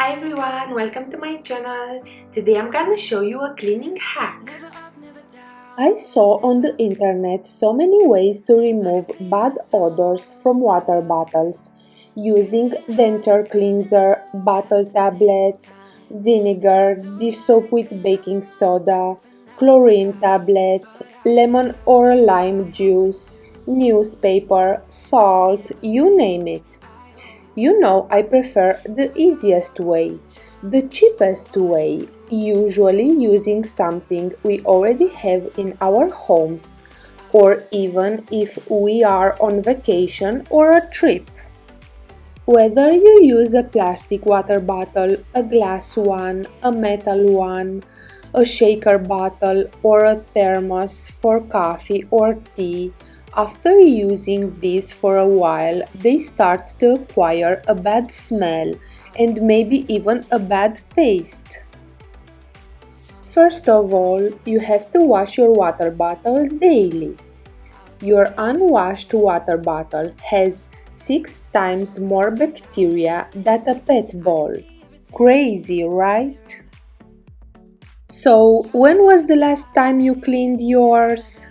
Hi everyone, welcome to my channel. Today I'm gonna show you a cleaning hack. I saw on the internet so many ways to remove bad odors from water bottles using denture cleanser, bottle tablets, vinegar, dish soap with baking soda, chlorine tablets, lemon or lime juice, newspaper, salt, you name it. You know, I prefer the easiest way, the cheapest way, usually using something we already have in our homes, or even if we are on vacation or a trip. Whether you use a plastic water bottle, a glass one, a metal one, a shaker bottle, or a thermos for coffee or tea, after using these for a while, they start to acquire a bad smell and maybe even a bad taste. First of all, you have to wash your water bottle daily. Your unwashed water bottle has 6 times more bacteria than a PET bowl. Crazy, right? So, when was the last time you cleaned yours?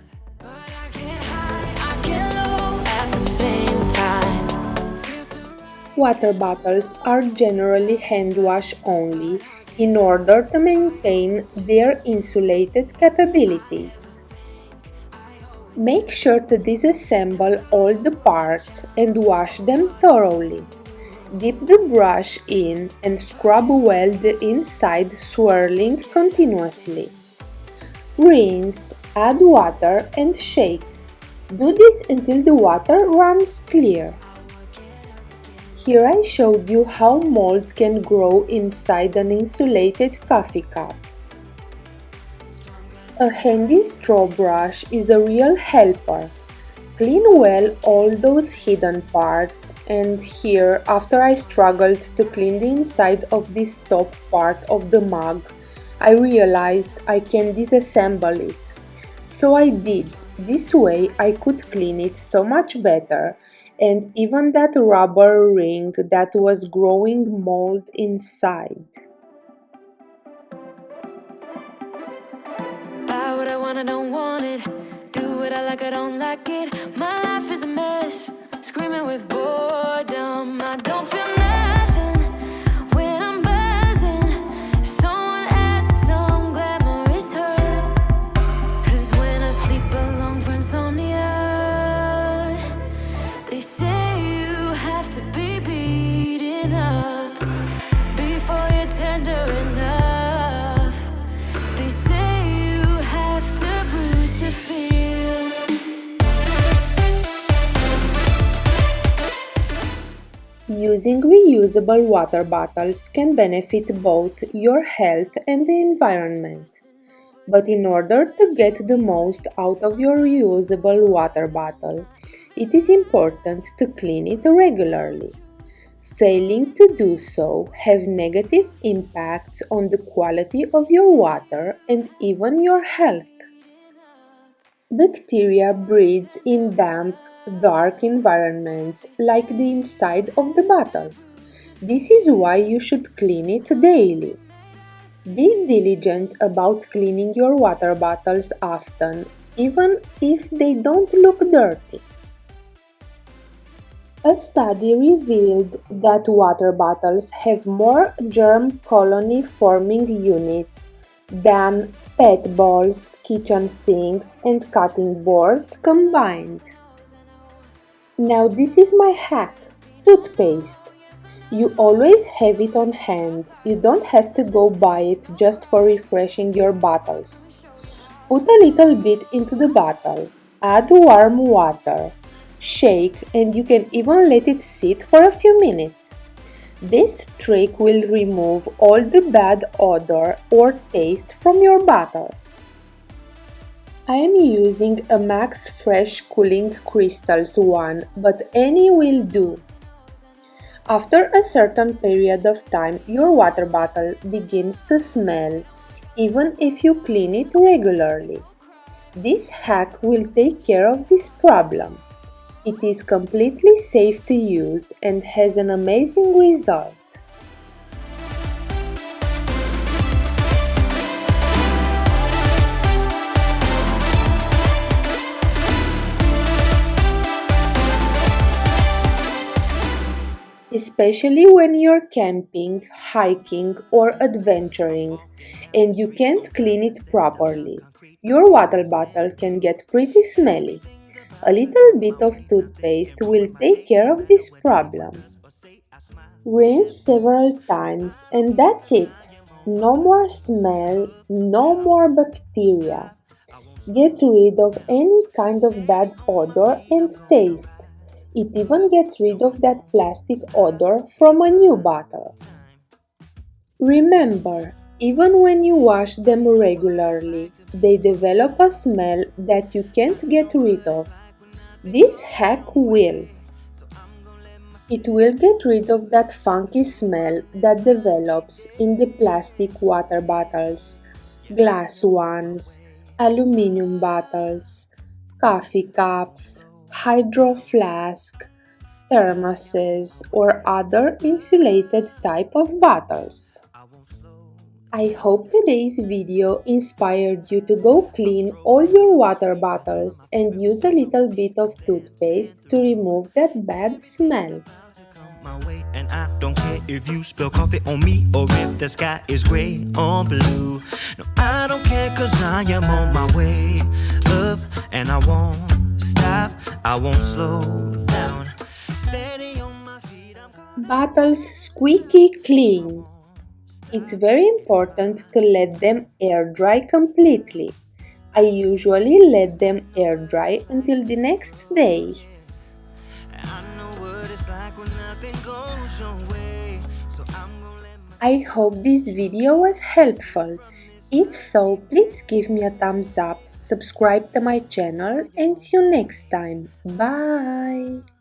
Water bottles are generally hand wash only in order to maintain their insulated capabilities. Make sure to disassemble all the parts and wash them thoroughly. Dip the brush in and scrub well the inside, swirling continuously. Rinse, add water and shake. Do this until the water runs clear. Here I showed you how mold can grow inside an insulated coffee cup. A handy straw brush is a real helper. Clean well all those hidden parts, and here, after I struggled to clean the inside of this top part of the mug, I realized I can disassemble it. So I did. This way I could clean it so much better, and even that rubber ring that was growing mold inside. Buy what I want, I don't want it. Do what I like, I don't like it. My life is a mess, screaming with boredom. I don't feel nothing when I'm buzzing. Someone adds some glamorous hurt. 'Cause when I sleep alone for insomnia, they say you have to be beaten up before you're tender enough. They say you have to bruise to feel. Using reusable water bottles can benefit both your health and the environment. But in order to get the most out of your reusable water bottle, it is important to clean it regularly. Failing to do so have negative impacts on the quality of your water and even your health. Bacteria breeds in damp, dark environments like the inside of the bottle. This is why you should clean it daily. Be diligent about cleaning your water bottles often, even if they don't look dirty. A study revealed that water bottles have more germ colony forming units than PET bowls, kitchen sinks, and cutting boards combined. Now, this is my hack: toothpaste. You always have it on hand. You don't have to go buy it just for refreshing your bottles. Put a little bit into the bottle, add warm water, shake, and you can even let it sit for a few minutes. This trick will remove all the bad odor or taste from your bottle. I am using a Max Fresh Cooling Crystals one, but any will do. After a certain period of time, your water bottle begins to smell, even if you clean it regularly. This hack will take care of this problem. It is completely safe to use and has an amazing result. especially when you're camping, hiking, or adventuring and you can't clean it properly. Your water bottle can get pretty smelly. A little bit of toothpaste will take care of this problem. Rinse several times and that's it. No more smell, no more bacteria. Gets rid of any kind of bad odor and taste. It even gets rid of that plastic odor from a new bottle. Remember, even when you wash them regularly, they develop a smell that you can't get rid of. This hack will. It will get rid of that funky smell that develops in the plastic water bottles, glass ones, aluminum bottles, coffee cups, hydro flask, thermoses, or other insulated type of bottles. I hope today's video inspired you to go clean all your water bottles and use a little bit of toothpaste to remove that bad smell. My way, and I don't care if you spill coffee on me or if the sky is gray or blue. No, I don't care, cause I am on my way up, and I won't stop, I won't slow down. Steady on my feet, Bottles squeaky clean. It's very important to let them air dry completely. I usually let them air dry until the next day. I hope this video was helpful. If so, please give me a thumbs up, subscribe to my channel, and see you next time. Bye!